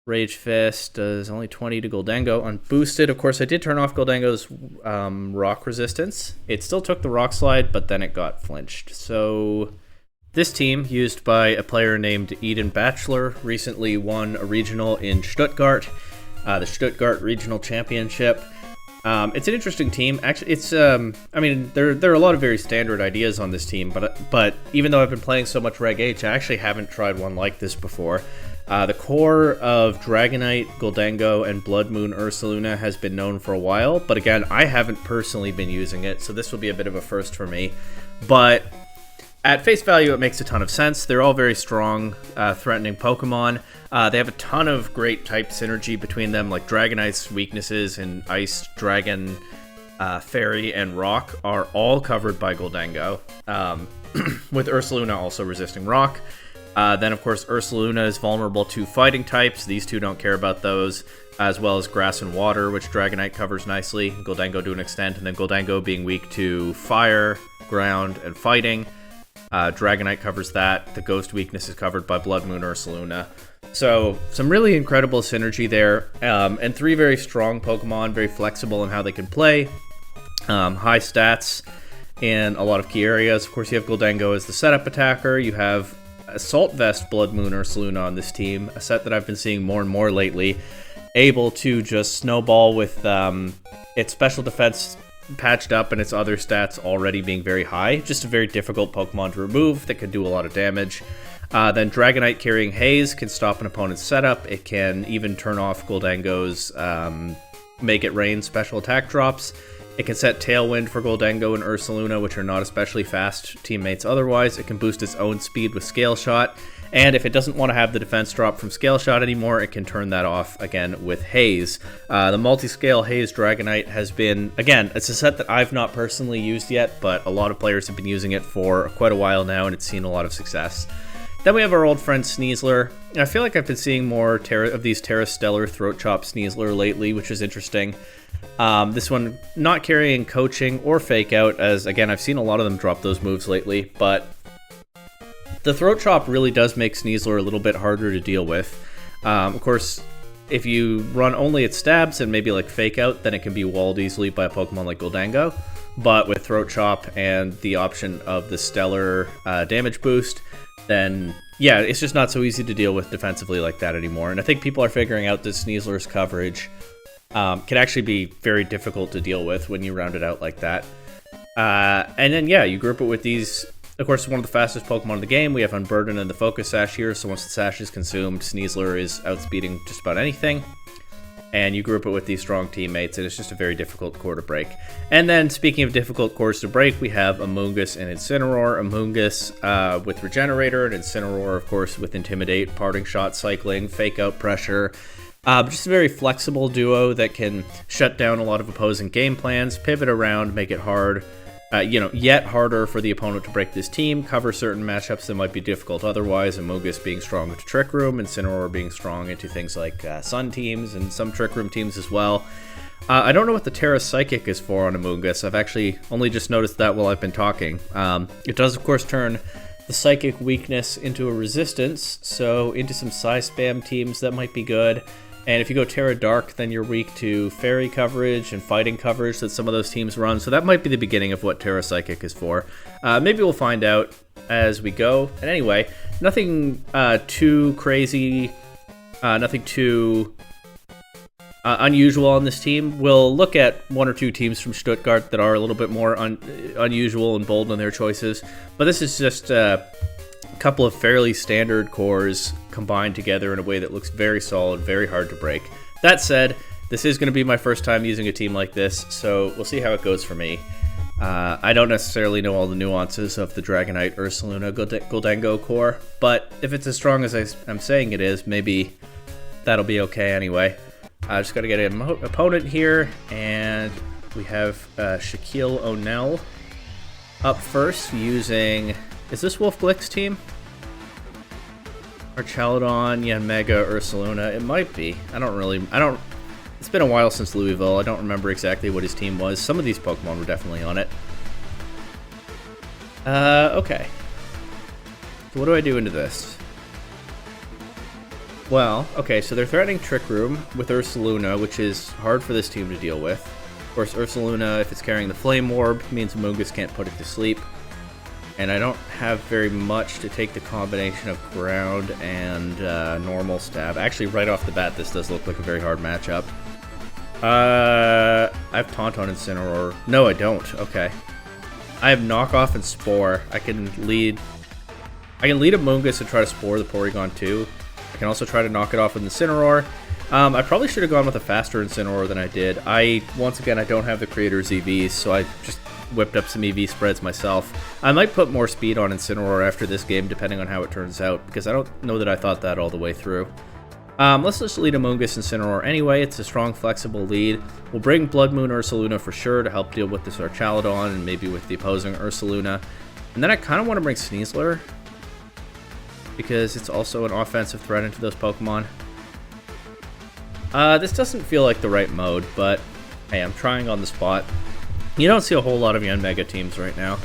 Rage Fist does only 20 to Gholdengo unboosted. Of course, I did turn off Gholdengo's rock resistance. It still took the rock slide, but then it got flinched. So this team, used by a player named Eden Bachelor, recently won a regional in Stuttgart, the Stuttgart Regional Championship. It's an interesting team. Actually, it's I mean, there are a lot of very standard ideas on this team, but even though I've been playing so much Reg H, I actually haven't tried one like this before. The core of Dragonite, Gholdengo, and Blood Moon Ursaluna has been known for a while, but again, I haven't personally been using it, so this will be a bit of a first for me. But at face value, it makes a ton of sense. They're all very strong, threatening Pokemon. They have a ton of great type synergy between them, like Dragonite's weaknesses in Ice, Dragon, Fairy, and Rock are all covered by Gholdengo, with Ursaluna also resisting Rock. Then, of course, Ursaluna is vulnerable to fighting types. These two don't care about those, as well as Grass and Water, which Dragonite covers nicely. Gholdengo to an extent, and then Gholdengo being weak to Fire, Ground, and Fighting. Dragonite covers that. The Ghost weakness is covered by Blood Moon Ursaluna. So, some really incredible synergy there, and three very strong Pokemon, very flexible in how they can play. High stats in a lot of key areas. Of course, you have Gholdengo as the setup attacker. You have Assault Vest Blood Moon Ursaluna on this team, a set that I've been seeing more and more lately, able to just snowball with its special defense patched up and its other stats already being very high. Just a very difficult Pokemon to remove that can do a lot of damage. Then Dragonite carrying Haze can stop an opponent's setup. It can even turn off Gholdengo's Make It Rain special attack drops. It can set Tailwind for Gholdengo and Ursaluna, which are not especially fast teammates otherwise. It can boost its own speed with Scale Shot. And if it doesn't want to have the defense drop from Scale Shot anymore, it can turn that off again with Haze. The multi-scale Haze Dragonite has been, again, it's a set that I've not personally used yet, but a lot of players have been using it for quite a while now, and it's seen a lot of success. Then we have our old friend Sneasler. I feel like I've been seeing more of these Terra Stellar Throat Chop Sneasler lately, which is interesting. This one not carrying Coaching or Fake Out, as again I've seen a lot of them drop those moves lately, but the Throat Chop really does make Sneasler a little bit harder to deal with. Of course, if you run only its stabs and maybe like Fake Out, then it can be walled easily by a Pokemon like Gholdengo, but with Throat Chop and the option of the Stellar damage boost, then yeah, it's just not so easy to deal with defensively like that anymore. And I think people are figuring out that Sneasler's coverage can actually be very difficult to deal with when you round it out like that. And then, yeah, you group it with these. Of course, one of the fastest Pokemon in the game. We have Unburden and the Focus Sash here, so once the Sash is consumed, Sneasler is outspeeding just about anything. And you group it with these strong teammates, and it's just a very difficult core to break. And then, speaking of difficult cores to break, we have Amoonguss and Incineroar. Amoonguss with Regenerator, and Incineroar, of course, with Intimidate, Parting Shot, Cycling, Fake Out Pressure. Just a very flexible duo that can shut down a lot of opposing game plans, pivot around, make it hard, yet harder for the opponent to break this team, cover certain matchups that might be difficult otherwise, Amoonguss being strong into Trick Room, and Incineroar being strong into things like Sun teams and some Trick Room teams as well. I don't know what the Terra Psychic is for on Amoonguss. I've actually only just noticed that while I've been talking. It does, of course, turn the Psychic weakness into a resistance, so into some Psy Spam teams that might be good. And if you go Terra Dark, then you're weak to Fairy coverage and Fighting coverage that some of those teams run. So that might be the beginning of what Terra Psychic is for. Maybe we'll find out as we go. And anyway, nothing too crazy, nothing too unusual on this team. We'll look at one or two teams from Stuttgart that are a little bit more unusual and bold in their choices. But this is just a couple of fairly standard cores combined together in a way that looks very solid, very hard to break. That said, this is going to be my first time using a team like this, so we'll see how it goes for me. I don't necessarily know all the nuances of the Dragonite Ursaluna Gholdengo core, but if it's as strong as I'm saying it is, maybe that'll be okay anyway. I just got to get an opponent here, and we have Shaquille O'Neal up first using... Is this Wolf Glick's team? Or Chaladon, Yanmega, Ursaluna? It might be. It's been a while since Louisville. I don't remember exactly what his team was. Some of these Pokemon were definitely on it. Okay. So what do I do into this? Well, okay, so they're threatening Trick Room with Ursaluna, which is hard for this team to deal with. Of course, Ursaluna, if it's carrying the Flame Orb, means Amoonguss can't put it to sleep. And I don't have very much to take the combination of Ground and normal stab. Actually, right off the bat, this does look like a very hard matchup. I have Tauntaun and Incineroar. No, I don't. Okay. I have Knockoff and Spore. I can lead Amoonguss and try to Spore the Porygon too. I can also try to knock it off with Incineroar. I probably should have gone with a faster Incineroar than I did. Once again, I don't have the creator's EVs, so I just whipped up some EV spreads myself. I might put more speed on Incineroar after this game, depending on how it turns out, because I don't know that I thought that all the way through. Let's just lead Amoonguss Incineroar anyway. It's a strong, flexible lead. We'll bring Blood Moon Ursaluna for sure to help deal with this Archaludon and maybe with the opposing Ursaluna. And then I kind of want to bring Sneasler, because it's also an offensive threat into those Pokemon. This doesn't feel like the right mode, but hey, I'm trying on the spot. You don't see a whole lot of Yanmega teams right now.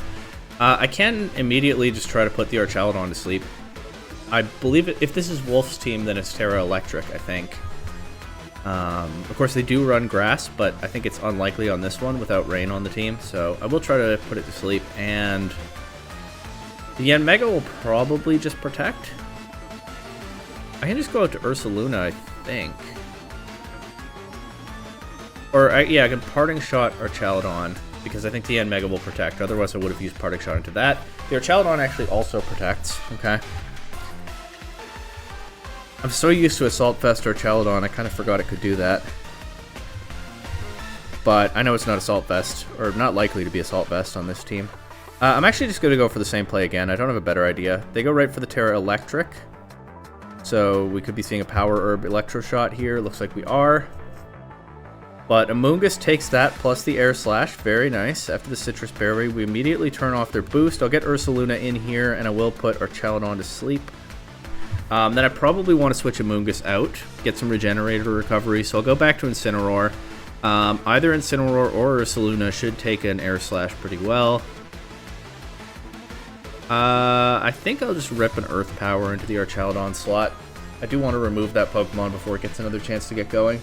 I can immediately just try to put the Archaludon to sleep. I believe if this is Wolf's team, then it's Terra Electric, I think. Of course, they do run Grass, but I think it's unlikely on this one without Rain on the team, so I will try to put it to sleep, and the Yanmega will probably just Protect. I can just go out to Ursaluna, I think. Or, yeah, I can Parting Shot Archaludon, because I think the Yanmega will Protect. Otherwise, I would have used Parting Shot into that. The Archaludon actually also protects, okay? I'm so used to Assault Vest Archaludon, I kind of forgot it could do that. But I know it's not Assault Vest, or not likely to be Assault Vest on this team. I'm actually just going to go for the same play again. I don't have a better idea. They go right for the Terra Electric. So we could be seeing a Power Herb Electro Shot here. Looks like we are. But Amoonguss takes that plus the Air Slash. Very nice. After the Citrus Berry, we immediately turn off their boost. I'll get Ursaluna in here, and I will put Archaludon to sleep. Then I probably want to switch Amoonguss out, get some Regenerator recovery, so I'll go back to Incineroar. Either Incineroar or Ursaluna should take an Air Slash pretty well. I think I'll just rip an Earth Power into the Archaludon slot. I do want to remove that Pokemon before it gets another chance to get going.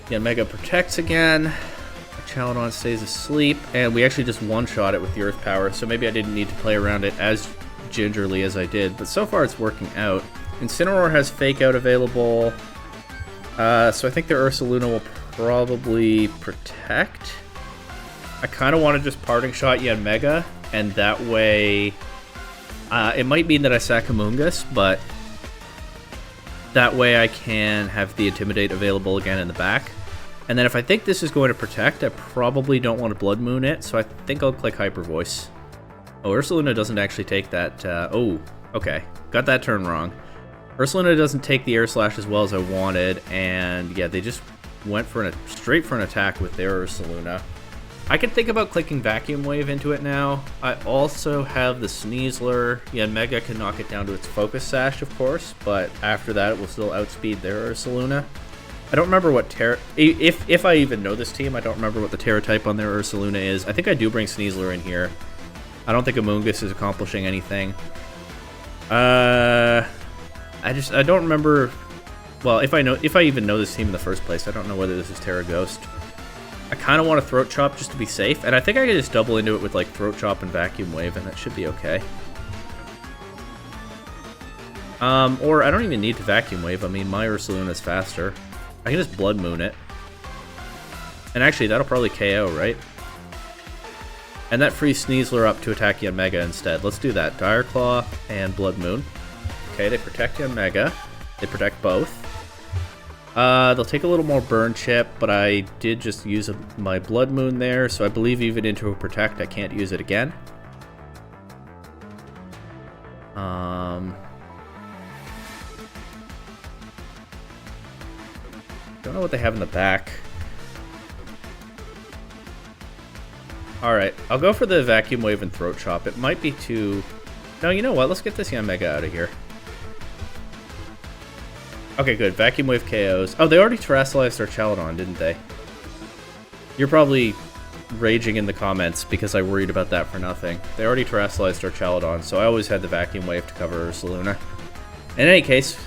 Yeah, Mega protects again. Archaludon stays asleep, and we actually just one-shot it with the Earth Power, so maybe I didn't need to play around it as gingerly as I did, but so far it's working out. Incineroar has Fake Out available, so I think the Ursaluna will probably protect. I kind of want to just Parting Shot Yanmega, and that way, it might mean that I sack Amoonguss, but that way I can have the Intimidate available again in the back. And then if I think this is going to protect, I probably don't want to Blood Moon it, so I think I'll click Hyper Voice. Oh, Ursaluna doesn't actually take that. Oh, okay. Got that turn wrong. Ursaluna doesn't take the Air Slash as well as I wanted, and yeah, they just went for straight for an attack with their Ursaluna. I can think about clicking Vacuum Wave into it now. I also have the Sneasler. Yanmega can knock it down to its Focus Sash, of course, but after that it will still outspeed their Ursaluna. I don't remember what Terra... If I even know this team, I don't remember what the Terra type on their Ursaluna is. I think I do bring Sneasler in here. I don't think Amoonguss is accomplishing anything. I don't remember... Well, if I even know this team in the first place, I don't know whether this is Terra Ghost. I kind of want to Throat Chop just to be safe, and I think I can just double into it with like Throat Chop and Vacuum Wave, and that should be okay. Or I don't even need to Vacuum Wave. I mean, my Ursaluna is faster. I can just Blood Moon it. And actually, that'll probably KO, right? And that frees Sneasler up to attack Yanmega instead. Let's do that. Dire Claw and Blood Moon. Okay, they protect Yanmega. They protect both. They'll take a little more Burn Chip, but I did just use my Blood Moon there, so I believe even into a Protect, I can't use it again. Don't know what they have in the back. Alright, I'll go for the Vacuum Wave and Throat Chop. It might be too... No, you know what? Let's get this Yanmega out of here. Okay, good. Vacuum Wave KOs. Oh, they already terrestrialized Archaludon, didn't they? You're probably raging in the comments because I worried about that for nothing. They already terrestrialized Archaludon, so I always had the Vacuum Wave to cover Ursaluna. In any case,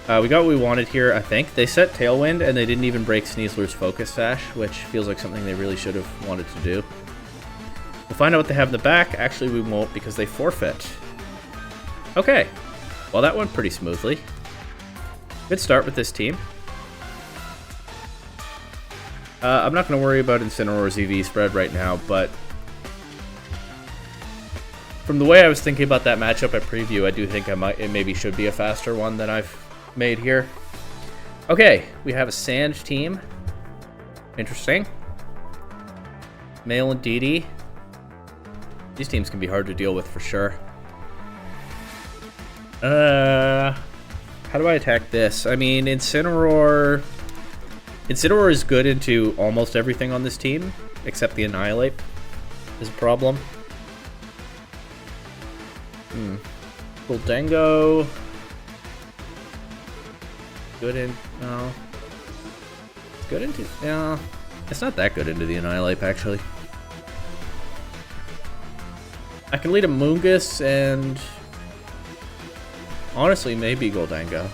we got what we wanted here, I think. They set Tailwind, and they didn't even break Sneasler's Focus Sash, which feels like something they really should have wanted to do. We'll find out what they have in the back. Actually, we won't because they forfeit. Okay. Well, that went pretty smoothly. Good start with this team. I'm not going to worry about Incineroar's EV spread right now, but from the way I was thinking about that matchup at preview, I do think it maybe should be a faster one than I've made here. Okay, we have a Sand team. Interesting. Male and DD. These teams can be hard to deal with for sure. How do I attack this? I mean, Incineroar is good into almost everything on this team, except the Annihilate is a problem. Gholdengo. Good in... No. Good into... No. It's not that good into the Annihilate, actually. I can lead a Moongus and... honestly, maybe Gholdengo.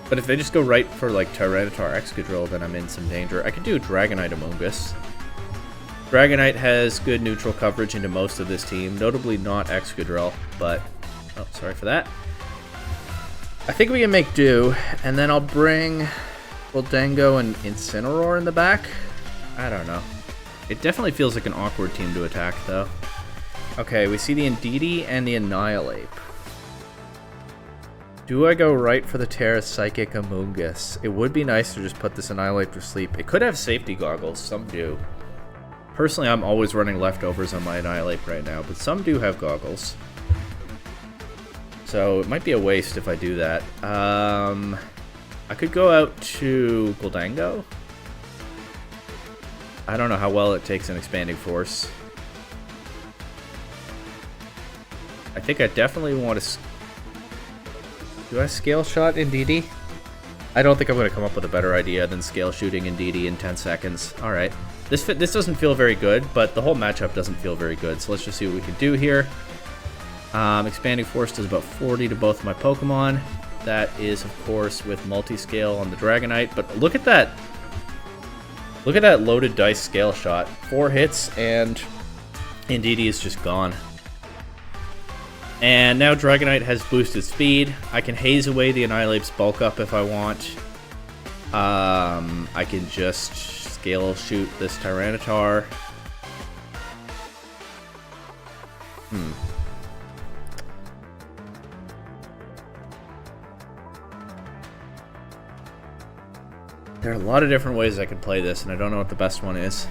But if they just go right for, like, Tyranitar Excadrill, then I'm in some danger. I could do Dragonite Amoongus. Dragonite has good neutral coverage into most of this team, notably not Excadrill, but... oh, sorry for that. I think we can make do, and then I'll bring Gholdengo and Incineroar in the back. I don't know. It definitely feels like an awkward team to attack, though. Okay, we see the Indeedee and the Annihilate. Do I go right for the Terra Psychic Amoongus? It would be nice to just put this Annihilate to sleep. It could have safety goggles, some do. Personally, I'm always running leftovers on my Annihilate right now, but some do have goggles. So it might be a waste if I do that. I could go out to Gholdengo. I don't know how well it takes an Expanding Force. I think I definitely want to... do I Scale Shot Indeedee? I don't think I'm going to come up with a better idea than Scale Shooting Indeedee in 10 seconds. Alright. This doesn't feel very good, but the whole matchup doesn't feel very good, so let's just see what we can do here. Expanding Force does about 40 to both of my Pokemon. That is, of course, with Multi-Scale on the Dragonite, but look at that! Look at that loaded dice Scale Shot. 4 hits, and Indeedee is just gone. And now Dragonite has boosted speed. I can haze away the Annihilate's bulk up if I want. I can just Scale Shoot this Tyranitar. There are a lot of different ways I could play this, and I don't know what the best one is.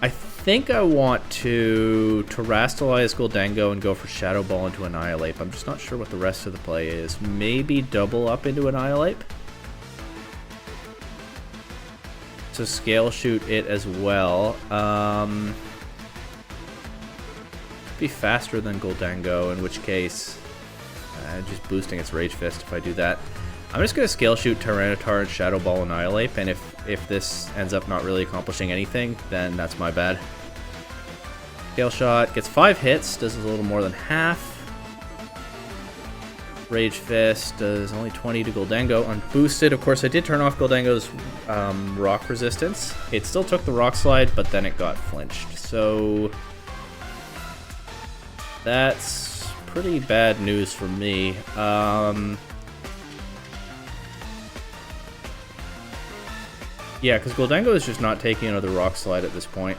I think I want to Terrastalize Gholdengo and go for Shadow Ball into Annihilate. I'm just not sure what the rest of the play is. Maybe double up into Annihilate? So Scale Shoot it as well. Be faster than Gholdengo, in which case just boosting its Rage Fist if I do that. I'm just going to Scale Shoot Tyranitar and Shadow Ball Annihilate, and if this ends up not really accomplishing anything, then that's my bad. Scale Shot gets 5 hits, does a little more than half. Rage Fist does only 20 to Gholdengo. Unboosted, of course, I did turn off Gholdengo's rock resistance. It still took the Rock Slide, but then it got flinched. So that's pretty bad news for me. Yeah, because Gholdengo is just not taking another Rock Slide at this point.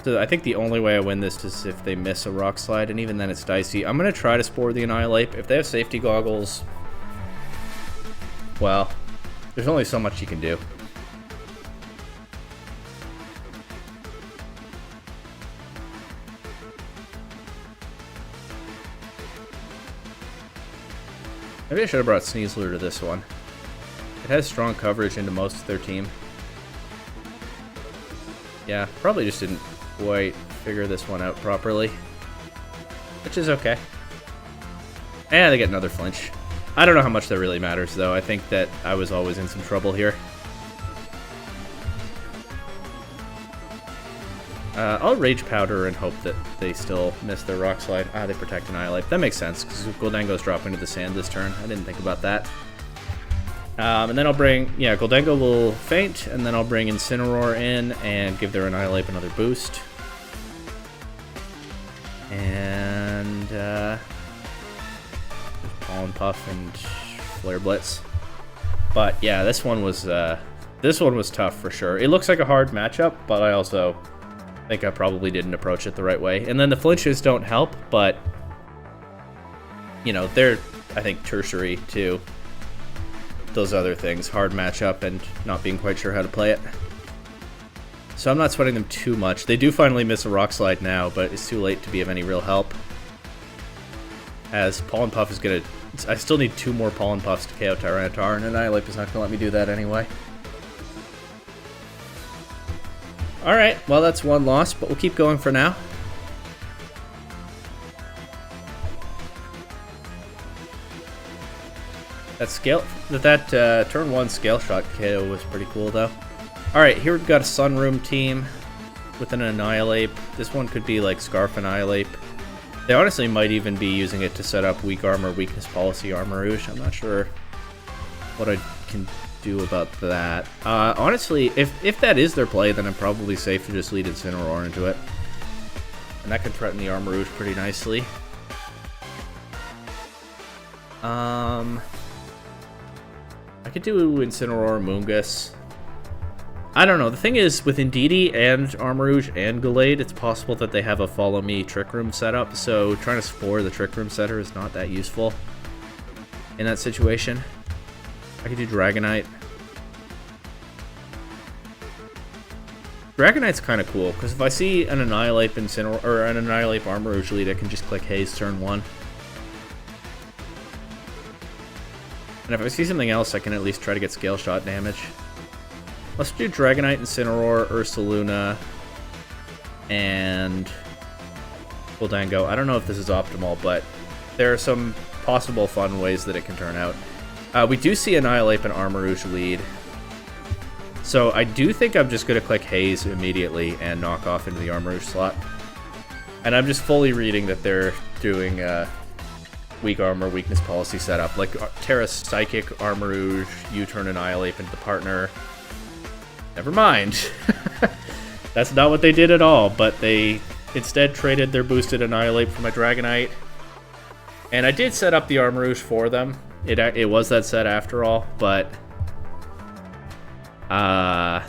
So I think the only way I win this is if they miss a Rock Slide, and even then it's dicey. I'm going to try to Spore the Annihilate. If they have safety goggles, well, there's only so much you can do. Maybe I should have brought Sneasler to this one. It has strong coverage into most of their team. Yeah, probably just didn't quite figure this one out properly. Which is okay. And they get another flinch. I don't know how much that really matters, though. I think that I was always in some trouble here. I'll Rage Powder and hope that they still miss their Rock Slide. Ah, they protect Annihilate. That makes sense, because Gholdengo's dropping to the sand this turn. I didn't think about that. And then I'll bring... Yeah, Gholdengo will faint, and then I'll bring Incineroar in and give their Annihilate another boost. And... Pollen Puff and Flare Blitz. But yeah, this one was tough for sure. It looks like a hard matchup, but I also think I probably didn't approach it the right way. And then the flinches don't help, but you know, they're, I think, tertiary to those other things. Hard matchup and not being quite sure how to play it. So I'm not sweating them too much. They do finally miss a Rock Slide now, but it's too late to be of any real help. As Pollen Puff is gonna... I still need 2 more Pollen Puffs to KO Tyranitar, and Annihilate is not gonna let me do that anyway. Alright, well that's one loss, but we'll keep going for now. That turn 1 Scale Shot KO was pretty cool though. Alright, here we've got a Sunroom team with an Annihilate. This one could be like Scarf Annihilate. They honestly might even be using it to set up Weak Armor, Weakness Policy, Armarouge. I'm not sure what I can do about that. Honestly, if that is their play, then I'm probably safe to just lead Incineroar into it. And that can threaten the Armarouge pretty nicely. I could do Incineroar, Moongus. I don't know. The thing is, with Indeedee and Armarouge and Gallade, it's possible that they have a Follow Me Trick Room setup, so trying to Spore the Trick Room setter is not that useful in that situation. I could do Dragonite. Dragonite's kind of cool, because if I see an Annihilate Incineroar, or an Annihilate Armarouge lead, I can just click Haze turn 1. And if I see something else, I can at least try to get Scale Shot damage. Let's do Dragonite, Incineroar, Ursaluna, and Gholdengo. I don't know if this is optimal, but there are some possible fun ways that it can turn out. We do see Annihilate and Armarouge lead. So I do think I'm just going to click Haze immediately and knock off into the Armarouge slot. And I'm just fully reading that they're doing Weak Armor, Weakness Policy setup. Like Terra Psychic, Armarouge, U-turn Annihilate into the partner. Never mind. That's not what they did at all, but they instead traded their boosted Annihilate for my Dragonite. And I did set up the Armarouge for them. It was that set after all, but got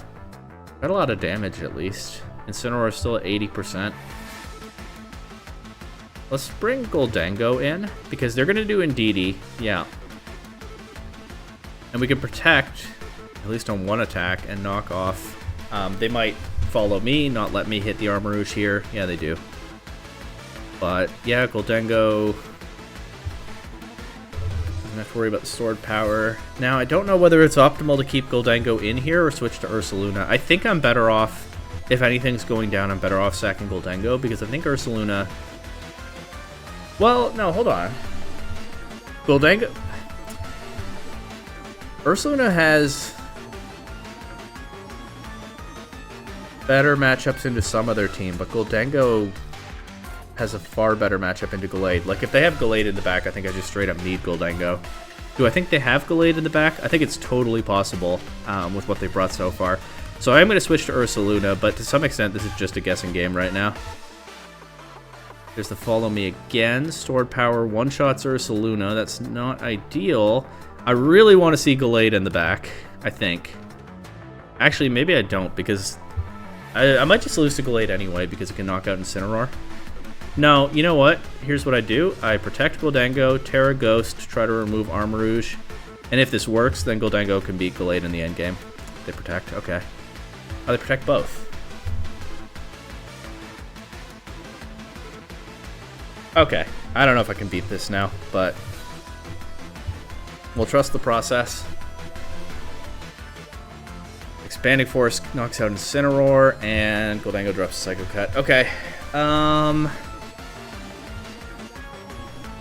a lot of damage at least. Incineroar is still at 80%. Let's bring Gholdengo in, because they're going to do Indeedee, yeah. And we can protect, at least on one attack, and knock off. They might follow me, not let me hit the Armarouge here. Yeah, they do. But, yeah, Gholdengo doesn't have to worry about the stored power. Now, I don't know whether it's optimal to keep Gholdengo in here or switch to Ursaluna. I think I'm better off, if anything's going down, I'm better off sacking Gholdengo, because I think Ursaluna... Well, no, hold on. Gholdengo... Ursaluna has better matchups into some other team, but Gholdengo has a far better matchup into Gallade. Like, if they have Gallade in the back, I think I just straight up need Gholdengo. Do I think they have Gallade in the back? I think it's totally possible with what they brought so far. So I'm going to switch to Ursaluna, but to some extent, this is just a guessing game right now. There's the Follow Me again. Stored power, one-shots Ursaluna. That's not ideal. I really want to see Gallade in the back, I think. Actually, maybe I don't, because I might just lose to Gallade anyway, because it can knock out Incineroar. No, you know what? Here's what I do. I protect Gholdengo, Terra Ghost, try to remove Armarouge. And if this works, then Gholdengo can beat Gallade in the endgame. They protect? Okay. Oh, they protect both. Okay. I don't know if I can beat this now, but we'll trust the process. Expanding Force knocks out Incineroar, and Gholdengo drops Psycho Cut. Okay.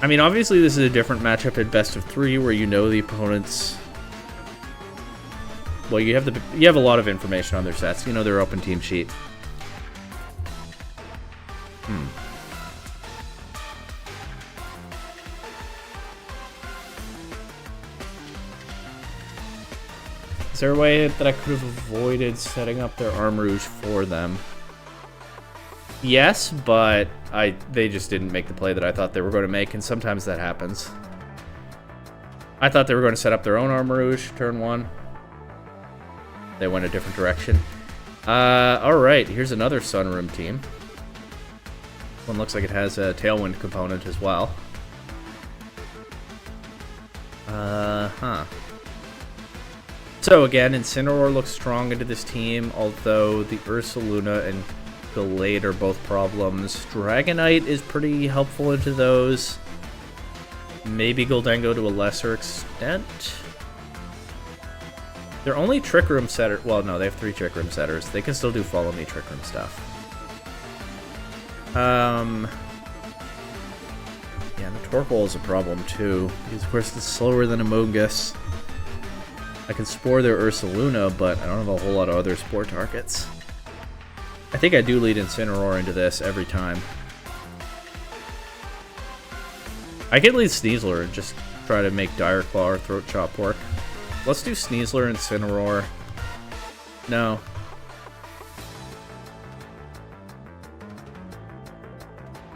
I mean, obviously this is a different matchup at best of 3, where you know the opponent's... Well, you have a lot of information on their sets. You know their open team sheet. Is there a way that I could have avoided setting up their Armarouge for them? Yes, but they just didn't make the play that I thought they were going to make, and sometimes that happens. I thought they were going to set up their own Armarouge turn 1. They went a different direction. Alright, here's another Sunroom team. One looks like it has a Tailwind component as well. So again, Incineroar looks strong into this team, although the Ursaluna and Gallade are both problems. Dragonite is pretty helpful into those. Maybe Gholdengo to a lesser extent. They're only Trick Room setter. Well, no, they have 3 Trick Room setters. They can still do Follow Me Trick Room stuff. Yeah, the Torkoal is a problem too, because of course it's slower than Amogus. I can Spore their Ursaluna, but I don't have a whole lot of other Spore targets. I think I do lead Incineroar into this every time. I could lead Sneasler and just try to make Dire Claw or Throat Chop work. Let's do Sneasler, Incineroar. No.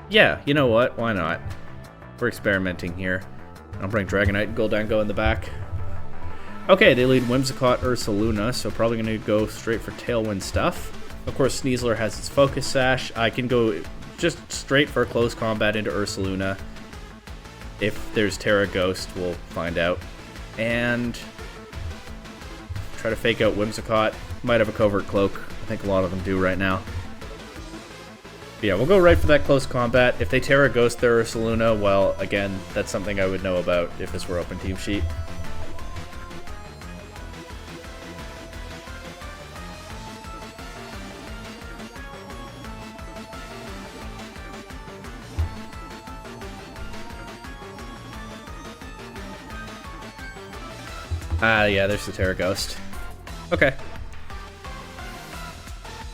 Yeah, you know what? Why not? We're experimenting here. I'll bring Dragonite and Gholdengo in the back. Okay, they lead Whimsicott, Ursaluna, so probably going to go straight for Tailwind stuff. Of course, Sneasler has its Focus Sash. I can go just straight for close combat into Ursaluna. If there's Terra Ghost, we'll find out. And try to fake out Whimsicott. Might have a Covert Cloak. I think a lot of them do right now. But yeah, we'll go right for that close combat. If they Terra Ghost their Ursaluna, well, again, that's something I would know about if this were open team sheet. Yeah, there's the Terra Ghost. Okay.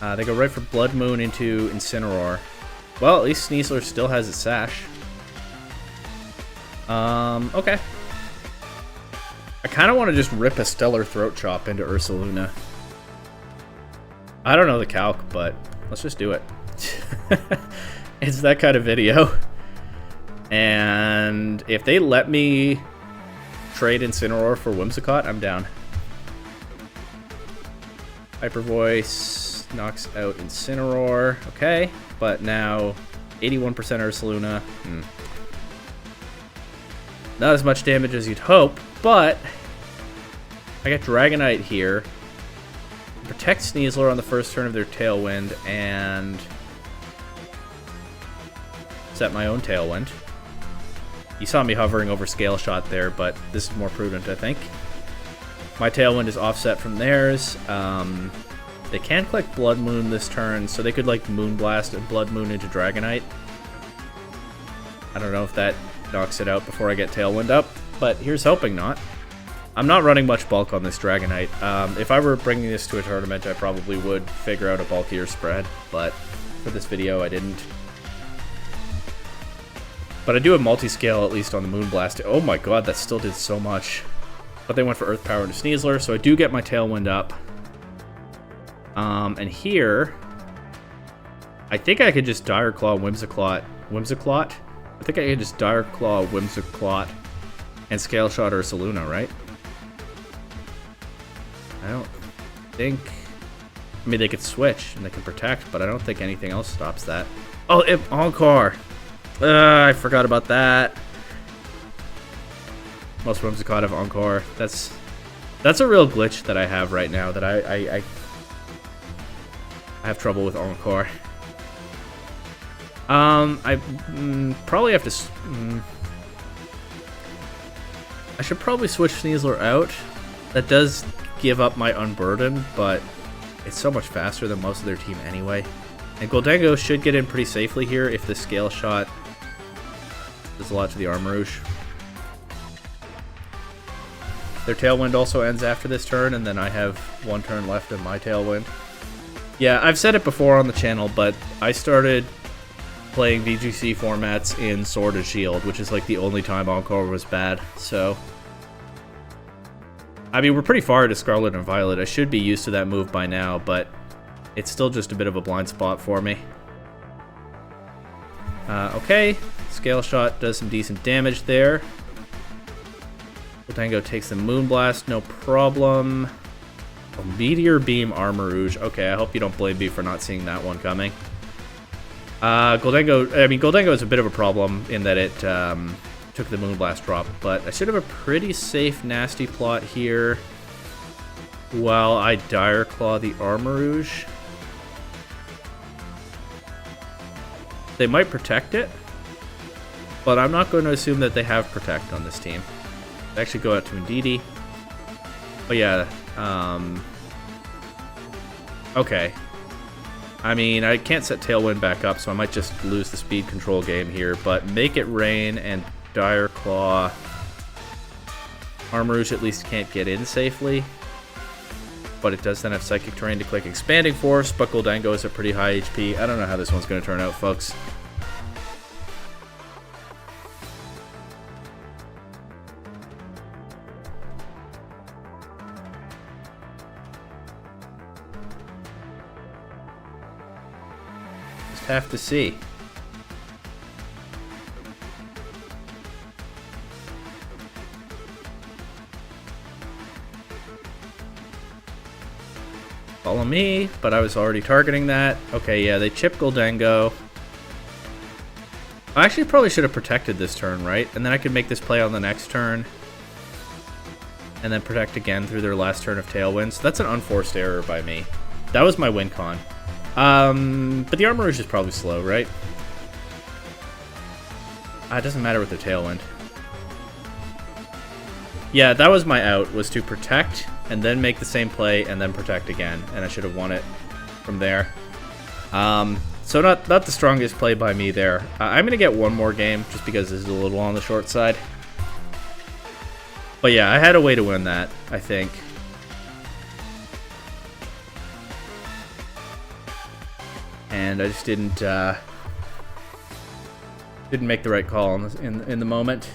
They go right for Blood Moon into Incineroar. Well, at least Sneasler still has its Sash. Okay. I kind of want to just rip a Stellar Throat Chop into Ursaluna. I don't know the calc, but let's just do it. It's that kind of video. And if they let me trade Incineroar for Whimsicott, I'm down. Hyper Voice knocks out Incineroar. Okay, but now 81% Ursaluna. Not as much damage as you'd hope, but I got Dragonite here. Protect Sneasler on the first turn of their Tailwind and set my own Tailwind. You saw me hovering over Scale Shot there, but this is more prudent, I think. My Tailwind is offset from theirs. They can click Blood Moon this turn, so they could like Moonblast and Blood Moon into Dragonite. I don't know if that knocks it out before I get Tailwind up, but here's hoping not. I'm not running much bulk on this Dragonite. If I were bringing this to a tournament, I probably would figure out a bulkier spread, but for this video, I didn't. But I do have multi-scale, at least on the Moonblast. Oh my god, that still did so much. But they went for Earth Power into Sneasler, so I do get my Tailwind up. And here, I think I could just Dire Claw Whimsicott. I think I could just Dire Claw Whimsicott and Scale Shot Ursaluna, right? I don't think... I mean, they could switch and they can protect, but I don't think anything else stops that. Oh, Encore! I forgot about that. Most Whimsicott have Encore. That's a real glitch that I have right now, that I have trouble with Encore. I probably have to... I should probably switch Sneasler out. That does give up my Unburden, but it's so much faster than most of their team anyway. And Gholdengo should get in pretty safely here if the Scale Shot does a lot to the Armarouge. Their Tailwind also ends after this turn, and then I have one turn left of my Tailwind. Yeah, I've said it before on the channel, but I started playing VGC formats in Sword and Shield, which is like the only time Encore was bad. So, I mean, we're pretty far to Scarlet and Violet. I should be used to that move by now, but it's still just a bit of a blind spot for me. Okay, Scale Shot does some decent damage there. Gholdengo takes the Moonblast, no problem. Oh, Meteor Beam Armarouge. Okay, I hope you don't blame me for not seeing that one coming. Gholdengo is a bit of a problem in that it took the Moonblast drop, but I should have a pretty safe nasty plot here while I Dire Claw the Armarouge. They might protect it, but I'm not going to assume that they have Protect on this team. They actually go out to Indeedee. Oh yeah, okay. I mean, I can't set Tailwind back up, so I might just lose the speed control game here, but Make It Rain and Dire Claw. Armarouge at least can't get in safely, but it does then have Psychic Terrain to click Expanding Force, but Gholdengo is at pretty high HP. I don't know how this one's going to turn out, folks. Just have to see. Follow me, but I was already targeting that. Okay, yeah, they chip Gholdengo. I actually probably should have protected this turn, right? And then I could make this play on the next turn. And then protect again through their last turn of Tailwind. So that's an unforced error by me. That was my win con. But the Armarouge is probably slow, right? It doesn't matter with the Tailwind. Yeah, that was my out, was to protect and then make the same play and then protect again, and I should have won it from there. So not the strongest play by me there. I'm going to get one more game just because this is a little on the short side. But yeah, I had a way to win that, I think. And I just didn't make the right call in the moment.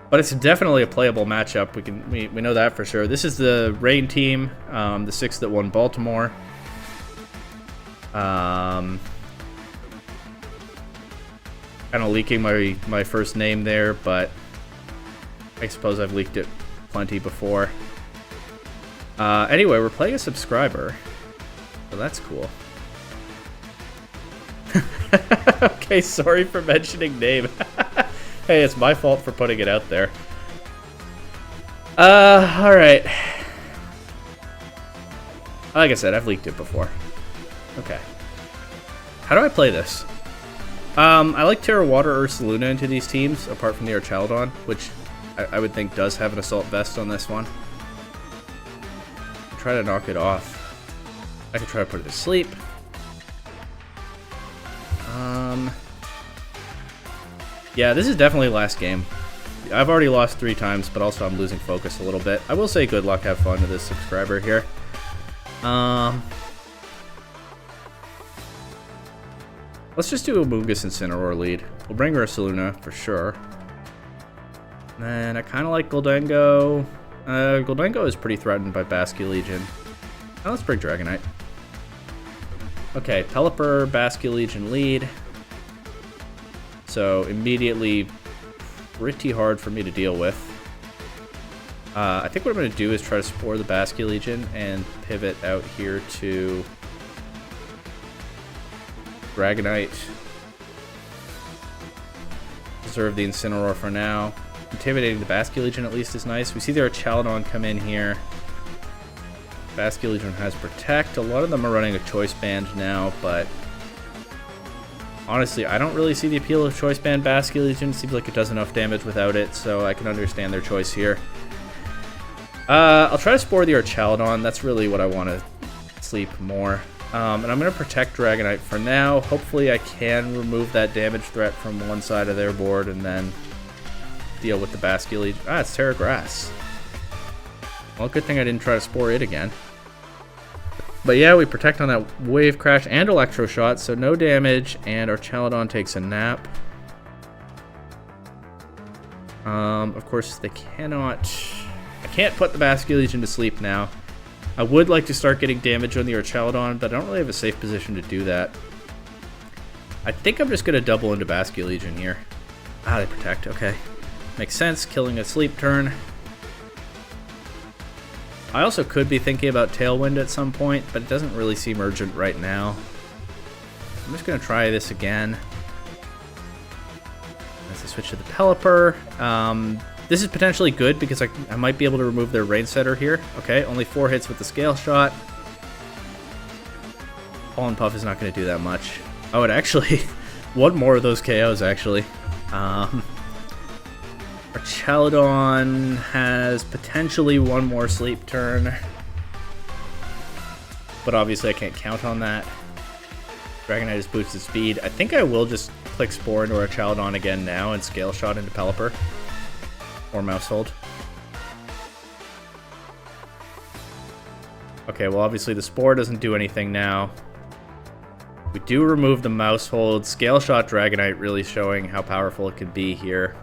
But it's definitely a playable matchup. We know that for sure. This is the Rain team, the 6 that won Baltimore. Kind of leaking my first name there, but I suppose I've leaked it plenty before. Anyway, we're playing a subscriber, so that's cool. Okay, sorry for mentioning name. Hey, it's my fault for putting it out there. Alright. Like I said, I've leaked it before. Okay. How do I play this? I like Terra Water Ursaluna into these teams, apart from the Archaludon, which I would think does have an Assault Vest on this one. Try to knock it off. I could try to put it to sleep. Yeah, this is definitely last game. I've already lost 3 times, but also I'm losing focus a little bit. I will say good luck, have fun to this subscriber here. Let's just do a Moongus Incineroar lead. We'll bring Ursaluna for sure. And I kind of like Gholdengo. Gholdengo is pretty threatened by Basculegion. Now let's bring Dragonite. Okay, Pelipper, Basculegion lead. So immediately pretty hard for me to deal with. I think what I'm going to do is try to Spore the Basculegion and pivot out here to Dragonite. Preserve the Incineroar for now. Intimidating the Basculegion at least is nice. We see their Archaludon come in here. Basculegion has Protect. A lot of them are running a Choice Band now, but honestly, I don't really see the appeal of Choice Band Basculegion. It seems like it does enough damage without it, so I can understand their choice here. I'll try to Spore the Archaludon. That's really what I want to sleep more. And I'm going to protect Dragonite for now. Hopefully I can remove that damage threat from one side of their board and then deal with the Basculegion. Ah, it's Terra Grass. Well, good thing I didn't try to Spore it again. But yeah, we protect on that Wave Crash and Electro Shot, so no damage, and our Chaladon takes a nap. Of course, they cannot... I can't put the Basculegion to sleep now. I would like to start getting damage on the Ursaluna, but I don't really have a safe position to do that. I think I'm just going to double into Basculegion here. Ah, they protect. Okay. Makes sense. Killing a sleep turn. I also could be thinking about Tailwind at some point, but it doesn't really seem urgent right now. I'm just going to try this again. Let's switch to the Pelipper. This is potentially good because I might be able to remove their Rain Setter here. Okay, only 4 hits with the Scale Shot. Pollen Puff is not going to do that much. Oh, it actually... one more of those KOs, actually. Our Chaladon has potentially one more sleep turn. But obviously I can't count on that. Dragonite has boosted speed. I think I will just click Spore into our Chaladon again now and Scale Shot into Pelipper. Or Mousehold. Okay, well obviously the Spore doesn't do anything now. We do remove the Mousehold. Scale Shot Dragonite really showing how powerful it could be here.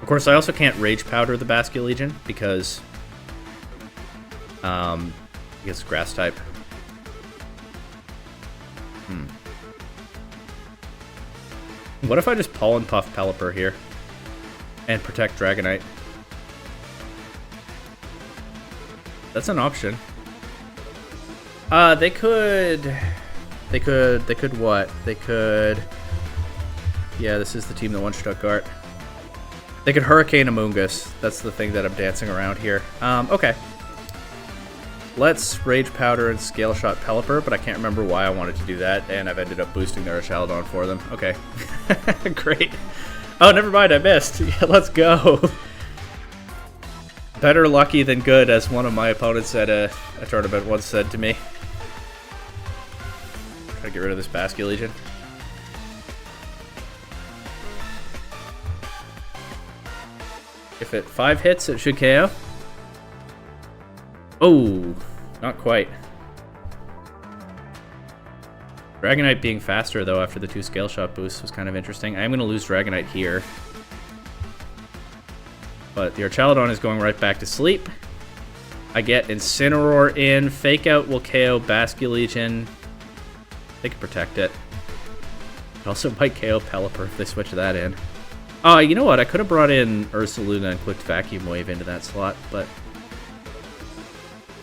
Of course, I also can't Rage Powder the Basculegion because it's Grass type. What if I just Pollen Puff Pelipper here and protect Dragonite? That's an option. They could what? They could... Yeah, this is the team that won Stuttgart. They could Hurricane Amoonguss. That's the thing that I'm dancing around here. Okay. Let's Rage Powder and Scale Shot Pelipper, but I can't remember why I wanted to do that, and I've ended up boosting their Chaladon for them. Okay. Great. Oh, never mind, I missed. Yeah, let's go. Better lucky than good, as one of my opponents at a tournament once said to me. Try to get rid of this Basculegion. If it 5 hits, it should KO. Oh, not quite. Dragonite being faster, though, after the 2 Scale Shot boosts was kind of interesting. I am going to lose Dragonite here. But the Ursaluna is going right back to sleep. I get Incineroar in. Fake Out will KO Basculegion. They can protect it. It also might KO Pelipper if they switch that in. Oh, you know what? I could have brought in Ursaluna and clicked Vacuum Wave into that slot, but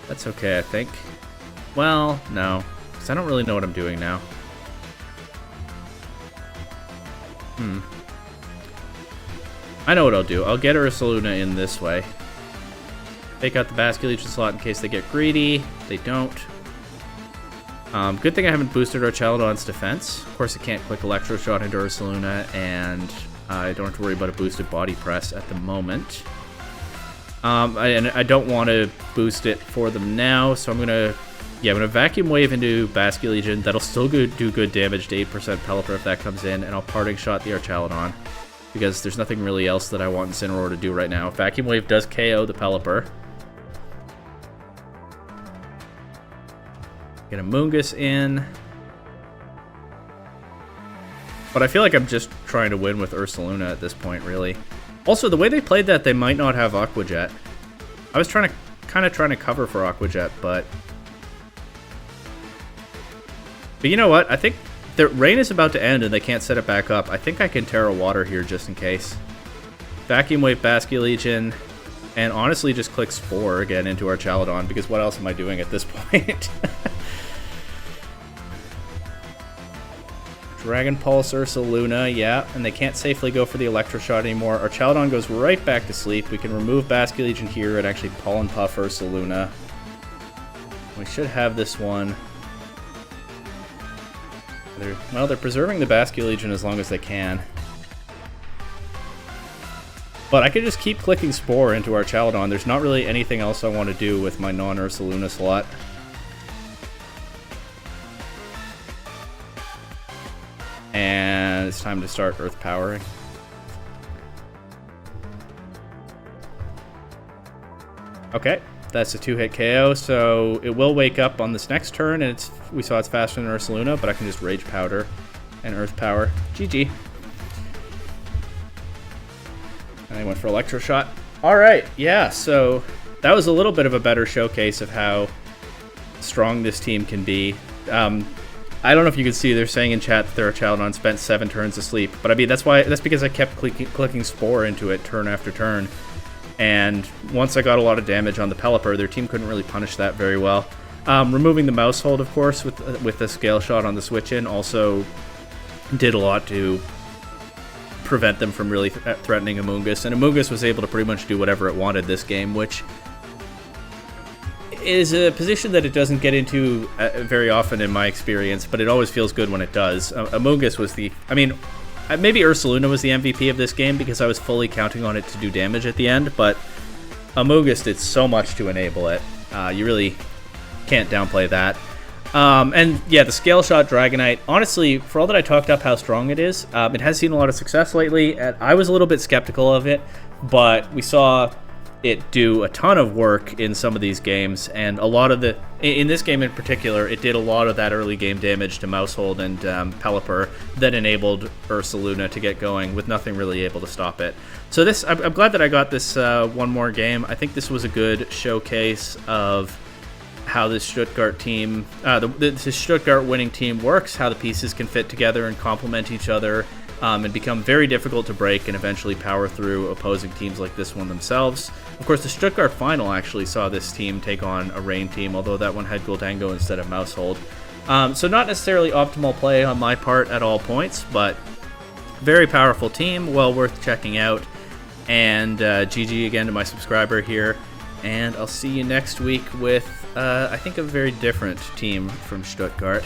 that's okay, I think. Well, no, because I don't really know what I'm doing now. I know what I'll do. I'll get Ursaluna in this way. Take out the Basculegion slot in case they get greedy. They don't. Good thing I haven't boosted our Chaladon's defense. Of course, I can't click Electro Shot into Ursaluna, and I don't have to worry about a boosted Body Press at the moment. And I don't want to boost it for them now, so I'm gonna Vacuum Wave into Basculegion. That'll still do good damage to 8% Pelipper if that comes in, and I'll Parting Shot the Ursaluna because there's nothing really else that I want Incineroar to do right now. Vacuum Wave does KO the Pelipper. Get a Amoonguss in. But I feel like I'm just trying to win with Ursaluna at this point, really. Also, the way they played that, they might not have Aqua Jet. I was kind of trying to cover for Aqua Jet, but you know what? I think the rain is about to end and they can't set it back up. I think I can Terra Water here just in case. Vacuum Wave Basculegion, and honestly just click Spore again into our Chaladon, because what else am I doing at this point? Dragon Pulse Ursaluna, yeah, and they can't safely go for the Electro Shot anymore. Our Chaladon goes right back to sleep. We can remove Basculegion here and actually Pollen Puff Ursaluna. We should have this one. They're preserving the Basculegion as long as they can. But I could just keep clicking Spore into our Chaladon. There's not really anything else I want to do with my non-Ursaluna slot. And it's time to start Earth Powering. Okay, that's a 2-hit KO, so it will wake up on this next turn, and we saw it's faster than Ursaluna, but I can just Rage Powder and Earth Power. GG. And I went for Electro Shot. Alright, yeah, so that was a little bit of a better showcase of how strong this team can be. I don't know if you can see, they're saying in chat that their Chaladon spent 7 turns asleep, but I mean, that's because I kept clicking Spore into it turn after turn. And once I got a lot of damage on the Pelipper, their team couldn't really punish that very well. Removing the mouse hold, of course, with the Scale Shot on the switch-in also did a lot to prevent them from really threatening Amoonguss. And Amoonguss was able to pretty much do whatever it wanted this game, which is a position that it doesn't get into very often in my experience, but it always feels good when it does. Amoonguss was maybe Ursaluna was the MVP of this game because I was fully counting on it to do damage at the end, but Amoonguss did so much to enable it. You really can't downplay that. And yeah, the Scale Shot Dragonite, honestly, for all that I talked up how strong it is, it has seen a lot of success lately, and I was a little bit skeptical of it, but we saw it do a ton of work in some of these games, and in this game in particular, it did a lot of that early game damage to Mousehold and Pelipper that enabled Ursaluna to get going with nothing really able to stop it. So I'm glad that I got this one more game. I think this was a good showcase of how this Stuttgart team, the Stuttgart winning team works, how the pieces can fit together and complement each other, and become very difficult to break and eventually power through opposing teams like this one themselves. Of course, the Stuttgart final actually saw this team take on a Rain team, although that one had Gholdengo instead of Mousehold. So not necessarily optimal play on my part at all points, but very powerful team, well worth checking out. And GG again to my subscriber here, and I'll see you next week with, I think, a very different team from Stuttgart.